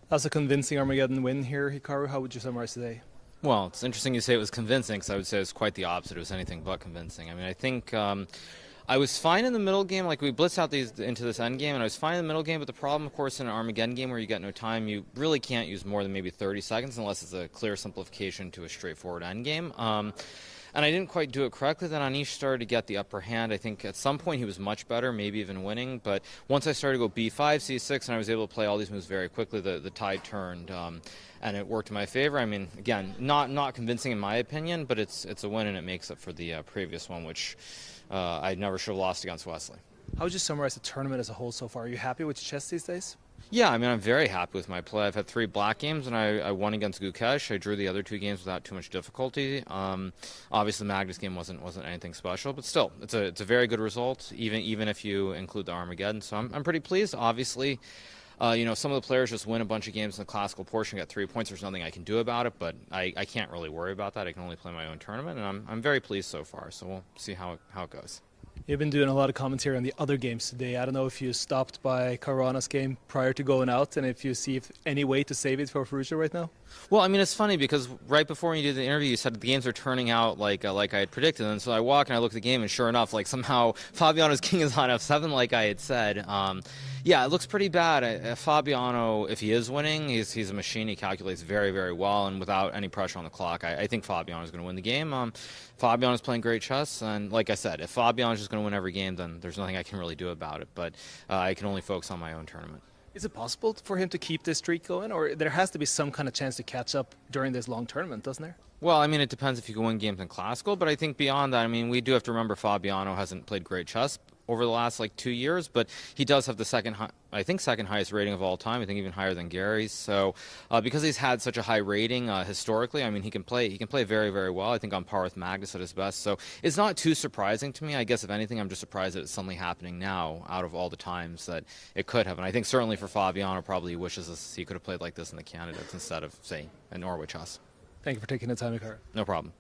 That's a convincing Armageddon win here, Hikaru. How would you summarize today? Well, it's interesting you say it was convincing, because I would say it was quite the opposite. It was anything but convincing. I mean, I think I was fine in the middle game. Like, we blitzed out into this end game, and I was fine in the middle game. But the problem, of course, in an Armageddon game where you get no time, you really can't use more than maybe 30 seconds unless it's a clear simplification to a straightforward end game. And I didn't quite do it correctly. Then Anish started to get the upper hand. I think at some point he was much better, maybe even winning. But once I started to go b5, c6, and I was able to play all these moves very quickly, the tide turned. And it worked in my favor. I mean, again, not convincing in my opinion, but it's a win, and it makes up for the previous one, which I never should have lost against Wesley. How would you summarize the tournament as a whole so far? Are you happy with your chess these days? Yeah, I mean, I'm very happy with my play. I've had 3 black games, and I won against Gukesh. I drew the other 2 games without too much difficulty. Obviously, the Magnus game wasn't anything special, but still, it's a very good result, even if you include the Armageddon. So I'm pretty pleased. Obviously, some of the players just win a bunch of games in the classical portion, get 3 points. There's nothing I can do about it, but I can't really worry about that. I can only play my own tournament, and I'm very pleased so far. So we'll see how it goes. You've been doing a lot of commentary on the other games today. I don't know if you stopped by Caruana's game prior to going out, and if you see any way to save it for Fallujah right now. Well, I mean, it's funny because right before you did the interview, you said the games are turning out like I had predicted, and so I walk and I look at the game, and sure enough, like somehow Fabiano's king is on f7, like I had said. Yeah, it looks pretty bad. Fabiano, if he is winning, he's a machine. He calculates very, very well, and without any pressure on the clock, I think Fabiano is going to win the game. Fabiano's playing great chess, and like I said, if Fabiano's just going to win every game, then there's nothing I can really do about it. But I can only focus on my own tournament. Is it possible for him to keep this streak going, or there has to be some kind of chance to catch up during this long tournament, doesn't there? Well, I mean, it depends if you can win games in classical, but I think beyond that, I mean, we do have to remember Fabiano hasn't played great chess over the last 2 years, but he does have the second highest rating of all time. I think even higher than Gary's. So because he's had such a high rating historically, I mean, he can play very, very well. I think on par with Magnus at his best. So it's not too surprising to me. I guess if anything, I'm just surprised that it's suddenly happening now out of all the times that it could have. And I think certainly for Fabiano, probably he wishes he could have played like this in the candidates instead of, say, in Norway chess. Thank you for taking the time, Hikaru. No problem.